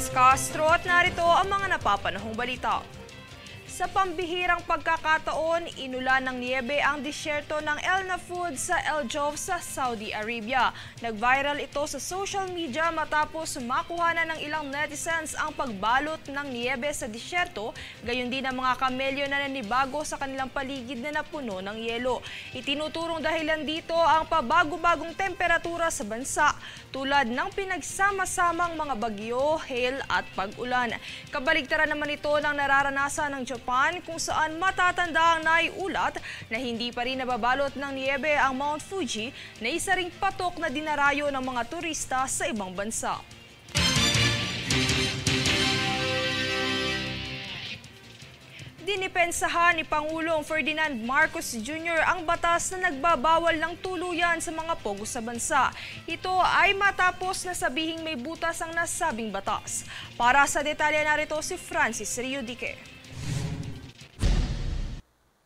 Princess Castro at narito ang mga napapanahong balita. Sa pambihirang pagkakataon, inulan ng niyebe ang disyerto ng El Nafud sa El Jouf sa Saudi Arabia. Nag-viral ito sa social media matapos makuhanan ng ilang netizens ang pagbalot ng niyebe sa disyerto, gayon din ang mga kamelyo na nanibago sa kanilang paligid na napuno ng yelo. Itinuturong dahilan dito ang pabago-bagong temperatura sa bansa, tulad ng pinagsama-samang mga bagyo, hail at pag-ulan. Kabaligtaran naman ito ng nararanasan ng Japan, kung saan matatanda ang naiulat na hindi pa rin nababalot ng niyebe ang Mount Fuji na isa ring patok na dinarayo ng mga turista sa ibang bansa. Dinipensahan ni Pangulong Ferdinand Marcos Jr. ang batas na nagbabawal ng tuluyan sa mga pogo sa bansa. Ito ay matapos na sabihing may butas ang nasabing batas. Para sa detalye narito si Francis Riudique.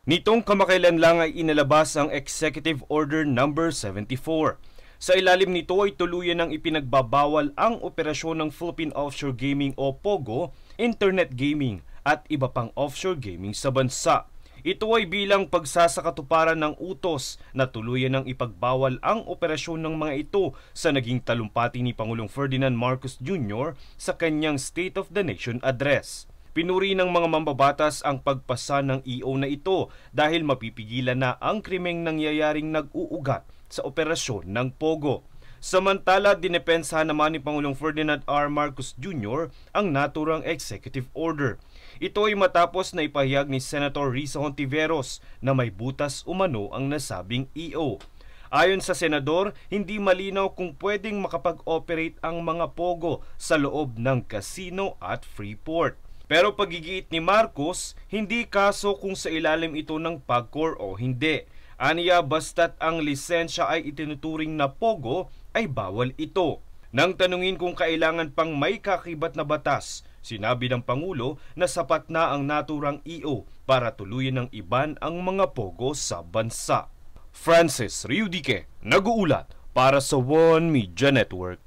Nitong kamakailan lang ay inalabas ang Executive Order No. 74. Sa ilalim nito ay tuluyan ng ipinagbabawal ang operasyon ng Philippine Offshore Gaming o POGO, Internet Gaming at iba pang offshore gaming sa bansa. Ito ay bilang pagsasakatuparan ng utos na tuluyan ng ipagbawal ang operasyon ng mga ito sa naging talumpati ni Pangulong Ferdinand Marcos Jr. sa kanyang State of the Nation Address. Pinuri ng mga mambabatas ang pagpasa ng EO na ito dahil mapipigilan na ang krimeng nangyayaring nag-uugat sa operasyon ng POGO. Samantala, dinepensahan naman ni Pangulong Ferdinand R. Marcos Jr. ang naturang executive order. Ito ay matapos na ipahayag ni Senator Risa Hontiveros na may butas umano ang nasabing EO. Ayon sa senador, hindi malinaw kung pwedeng makapag-operate ang mga POGO sa loob ng casino at Freeport. Pero pagigiit ni Marcos, hindi kaso kung sa ilalim ito ng PAGCOR o hindi. Aniya basta't ang lisensya ay itinuturing na POGO ay bawal ito. Nang tanungin kung kailangan pang may kakibat na batas, sinabi ng Pangulo na sapat na ang naturang EO para tuluyan ng iban ang mga POGO sa bansa. Francis Riudique, nag-uulat para sa One Media Network.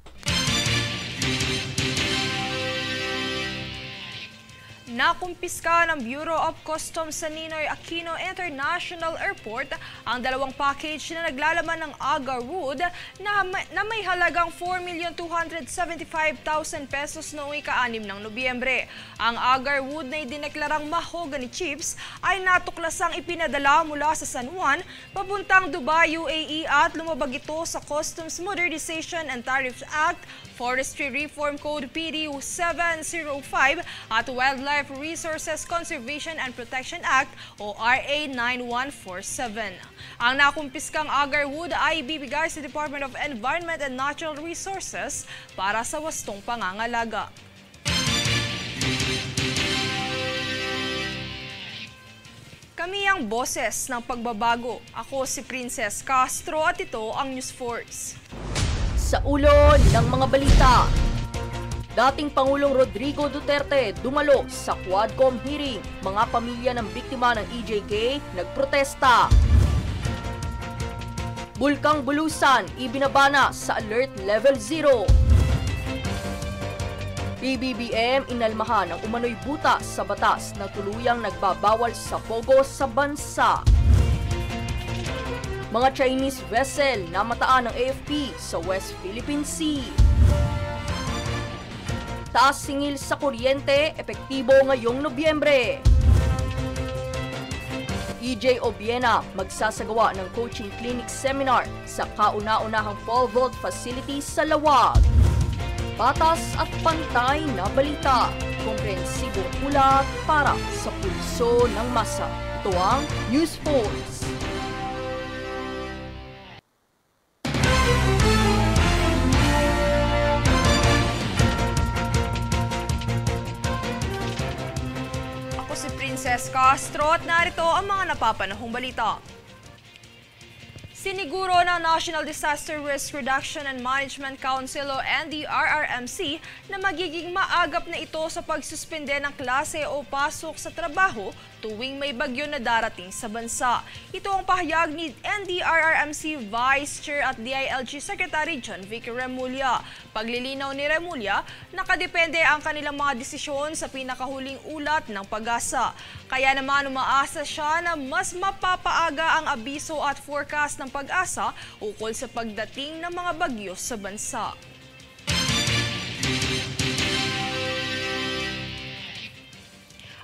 Nakumpiska ng Bureau of Customs sa Ninoy Aquino International Airport ang dalawang package na naglalaman ng agar wood na may halagang 4,275,000 pesos noong ika-6 ng Nobyembre. Ang agar wood na idineklarang mahogany chips ay natuklasang ipinadala mula sa San Juan papuntang Dubai, UAE at lumabag ito sa Customs Modernization and Tariffs Act, Forestry Reform Code PD 705 at Wildlife Resources Conservation and Protection Act o RA 9147. Ang nakumpiskang agar wood ay ibibigay sa Department of Environment and Natural Resources para sa wastong pangangalaga. Kami ang boses ng pagbabago. Ako si Princess Castro at ito ang News Force. Sa ulo ng mga balita, dating Pangulong Rodrigo Duterte dumalo sa Quadcom hearing. Mga pamilya ng biktima ng EJK nagprotesta. Bulkang Bulusan ibinabana sa Alert Level 0. PBBM inalmahan ang umano'y butas sa batas na tuluyang nagbabawal sa POGO sa bansa. Mga Chinese vessel na mataan ng AFP sa West Philippine Sea. Taas singil sa kuryente, epektibo ngayong Nobyembre. EJ Obiena magsasagawa ng coaching clinic seminar sa kauna-unahang pole vault facility sa Lawag. Patas at pantay na balita. Komprehensibong ulat para sa pulso ng masa. Ito ang News Force. Princess Castro at narito ang mga napapanahong balita. Siniguro ng National Disaster Risk Reduction and Management Council o NDRRMC na magiging maagap na ito sa pagsuspende ng klase o pasok sa trabaho tuwing may bagyo na darating sa bansa. Ito ang pahayag ni NDRRMC Vice Chair at DILG Secretary John Vic Remulla. Paglilinaw ni Remulla, nakadepende ang kanilang mga desisyon sa pinakahuling ulat ng Pag-asa. Kaya naman umaasa siya na mas mapapaaga ang abiso at forecast ng Pag-asa ukol sa pagdating ng mga bagyo sa bansa.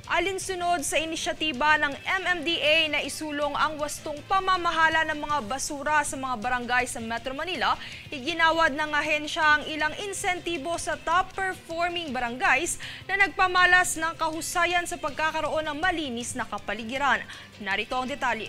Alinsunod sa inisyatiba ng MMDA na isulong ang wastong pamamahala ng mga basura sa mga barangay sa Metro Manila, iginawad ng ahensya ang ilang insentibo sa top-performing barangays na nagpamalas ng kahusayan sa pagkakaroon ng malinis na kapaligiran. Narito ang detalye.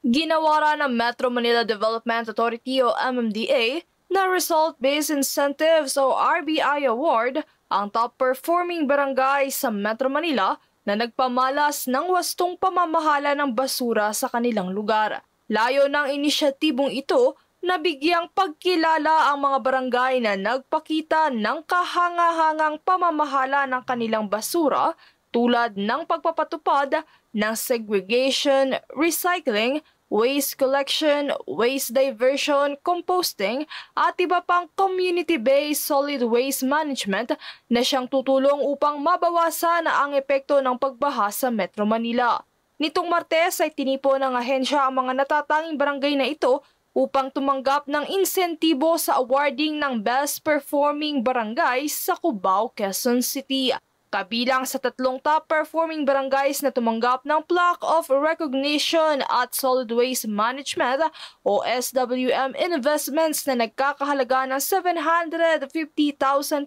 Ginawara ng Metro Manila Development Authority o MMDA na Result-Based Incentives o RBI Award ang top-performing barangay sa Metro Manila na nagpamalas ng wastong pamamahala ng basura sa kanilang lugar. Layo ng inisyatibong ito na bigyang pagkilala ang mga barangay na nagpakita ng kahanga-hangang pamamahala ng kanilang basura tulad ng pagpapatupad ng segregation, recycling, waste collection, waste diversion, composting, at iba pang community-based solid waste management na siyang tutulong upang mabawasan ang epekto ng pagbaha sa Metro Manila. Nitong Martes ay tinipo ng ahensya ang mga natatanging barangay na ito upang tumanggap ng insentibo sa awarding ng Best Performing Barangay sa Cubao, Quezon City. Kabilang sa 3 top-performing barangays na tumanggap ng Plaque of Recognition at Solid Waste Management o SWM Investments na nagkakahalaga ng 750,000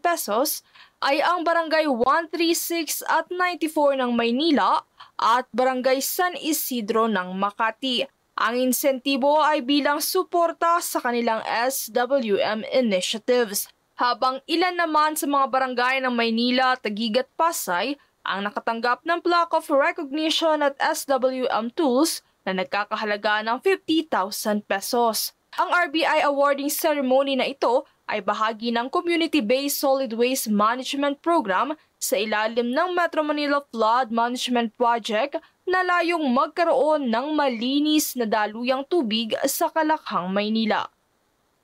pesos ay ang Barangay 136 at 94 ng Maynila at Barangay San Isidro ng Makati. Ang insentibo ay bilang suporta sa kanilang SWM initiatives. Habang ilan naman sa mga barangay ng Maynila, Taguig at Pasay ang nakatanggap ng Plaque of Recognition at SWM Tools na nagkakahalaga ng 50,000 pesos. Ang RBI awarding ceremony na ito ay bahagi ng Community-Based Solid Waste Management Program sa ilalim ng Metro Manila Flood Management Project na layong magkaroon ng malinis na daluyang tubig sa Kalakhang, Maynila.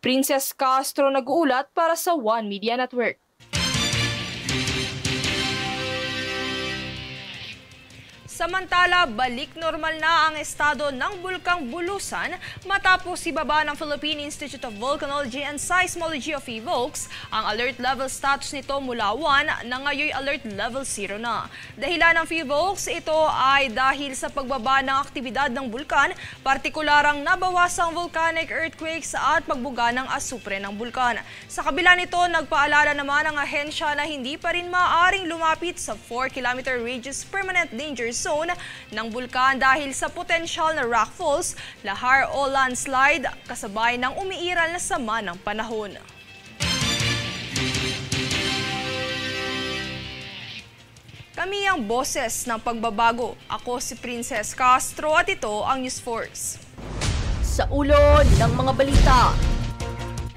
Princess Castro nag-uulat para sa One Media Network. Samantala, balik normal na ang estado ng Bulkang Bulusan matapos ibaba ng Philippine Institute of Volcanology and Seismology of PHIVOLCS ang alert level status nito mula 1 na ngayon alert level 0 na. Dahilan ng PHIVOLCS ito ay dahil sa pagbaba ng aktibidad ng bulkan, partikularang nabawasang volcanic earthquakes at pagbuga ng asupre ng bulkan. Sa kabila nito, nagpaalala naman ang ahensya na hindi pa rin maaaring lumapit sa 4-kilometer radius permanent danger zone ng bulkan dahil sa potensyal na rock falls, lahar o landslide kasabay ng umiiral na sama ng panahon. Kami ang boses ng pagbabago. Ako si Princess Castro at ito ang News Force. Sa ulo ng mga balita,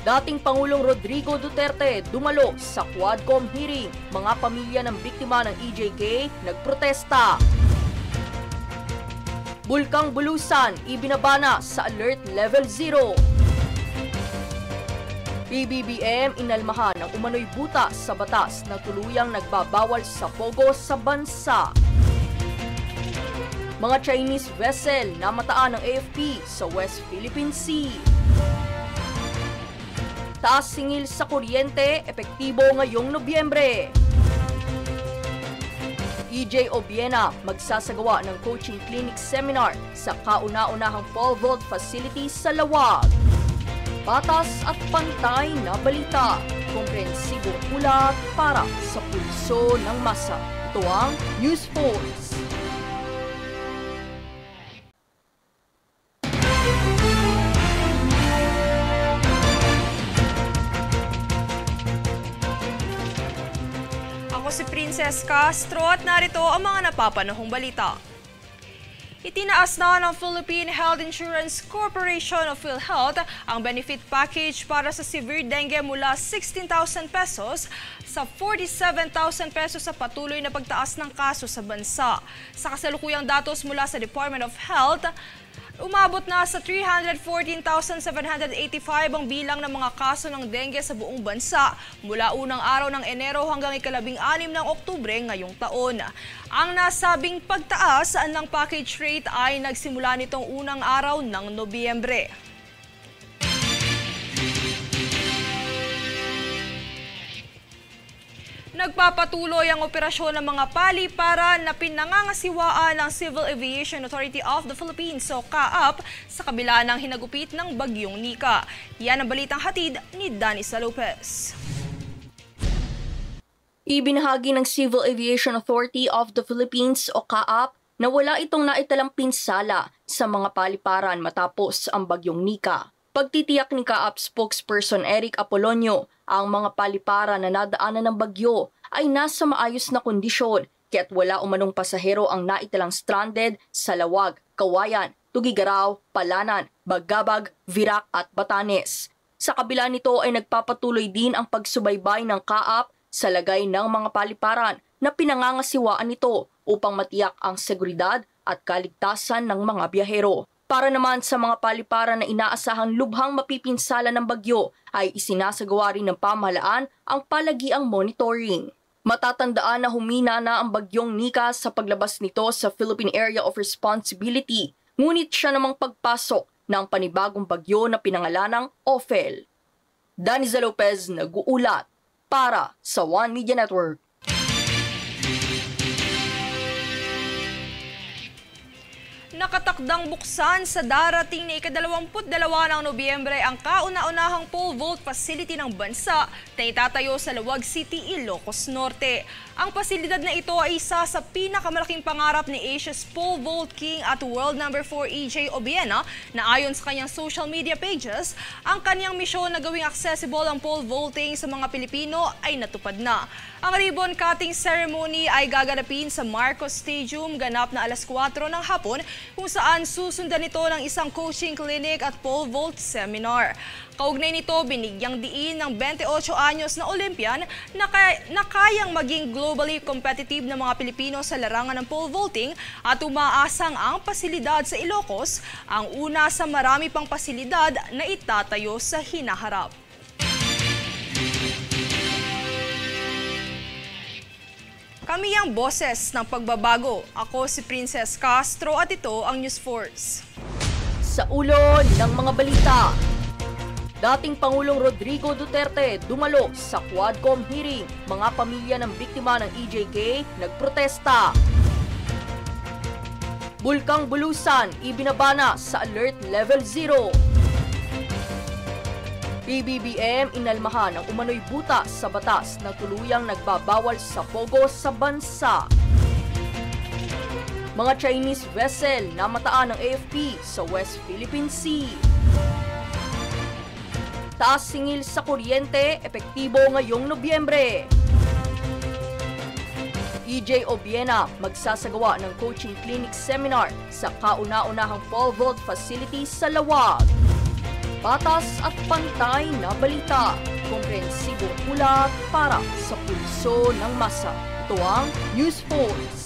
dating Pangulong Rodrigo Duterte dumalo sa Quadcom hearing. Mga pamilya ng biktima ng EJK nagprotesta. Bulkang Bulusan ibinabana sa alert level 0. PBBM inalmahan ng umano'y butas sa batas na tuluyang nagbabawal sa pogo sa bansa. Mga Chinese vessel namataan ng AFP sa West Philippine Sea. Taas singil sa kuryente, epektibo ngayong Nobyembre. EJ Obiena magsasagawa ng coaching clinic seminar sa kauna-unahang pole vault facility sa Lawag. Patas at pantay na balita. Komprehensibong ulat para sa pulso ng masa. Ito ang News Force. Ako si Princess Castro at narito ang mga napapanahong balita. Itinaas na ng Philippine Health Insurance Corporation of PhilHealth ang benefit package para sa severe dengue mula 16,000 pesos sa 47,000 pesos sa patuloy na pagtaas ng kaso sa bansa. Sa kasalukuyang datos mula sa Department of Health, umabot na sa 314,785 ang bilang ng mga kaso ng dengue sa buong bansa mula unang araw ng Enero hanggang ika-16 ng Oktubre ngayong taon. Ang nasabing pagtaas ng package rate ay nagsimula nitong unang araw ng Nobyembre. Nagpapatuloy ang operasyon ng mga paliparan na pinangangasiwaan ng Civil Aviation Authority of the Philippines o CAAP sa kabila ng hinagupit ng Bagyong Nika. Yan ang balitang hatid ni Danisa Lopez. Ibinahagi ng Civil Aviation Authority of the Philippines o CAAP na wala itong naitalang pinsala sa mga paliparan matapos ang Bagyong Nika. Pagtitiyak ni CAAP spokesperson Eric Apolonio, ang mga paliparan na nadaanan ng bagyo ay nasa maayos na kondisyon kaya't wala umanong pasahero ang naitalang stranded sa Lawag, Kawayan, Tugigaraw, Palanan, Bagabag, Virac at Batanes. Sa kabila nito ay nagpapatuloy din ang pagsubaybay ng CAAP sa lagay ng mga paliparan na pinangangasiwaan nito upang matiyak ang seguridad at kaligtasan ng mga biyahero. Para naman sa mga paliparan na inaasahang lubhang mapipinsala ng bagyo ay isinasagawa rin ng pamahalaan ang palagiang monitoring. Matatandaan na humina na ang Bagyong Nika sa paglabas nito sa Philippine Area of Responsibility, ngunit siya namang pagpasok ng panibagong bagyo na pinangalanang Ophel. Danisa Lopez nag-uulat para sa One Media Network. Nakatakdang buksan sa darating na ika-22 ng Nobyembre ang kauna-unahang pole vault facility ng bansa na itatayo sa Lawag City, Ilocos Norte. Ang pasilidad na ito ay isa sa pinakamalaking pangarap ni Asia's pole vault king at world number 4 EJ Obiena na ayon sa kanyang social media pages, ang kanyang misyon na gawing accessible ang pole vaulting sa mga Pilipino ay natupad na. Ang ribbon cutting ceremony ay gaganapin sa Marcos Stadium ganap na alas 4 ng hapon kung saan susundan ito ng isang coaching clinic at pole vault seminar. Kaugnay nito, binigyang diin ng 28 anyos na Olympian na kayang maging globally competitive na mga Pilipino sa larangan ng pole vaulting at umaasang ang pasilidad sa Ilocos ang una sa marami pang pasilidad na itatayo sa hinaharap. Kami ang boses ng pagbabago. Ako si Princess Castro at ito ang News Force. Sa ulo ng mga balita, dating Pangulong Rodrigo Duterte dumalo sa Quadcom hearing. Mga pamilya ng biktima ng EJK nagprotesta. Bulkang Bulusan ibinabana sa Alert Level 0. PBBM inalmahan ang umano'y butas sa batas na tuluyang nagbabawal sa pogo sa bansa. Mga Chinese vessel namataan ng AFP sa West Philippine Sea. Taas singil sa kuryente, epektibo ngayong Nobyembre. EJ Obiena magsasagawa ng coaching clinic seminar sa kauna-unahang pole vault facility sa Lawag. Patas at pantay na balita, komprehensibong ulat para sa pulso ng masa. Ito ang News Force.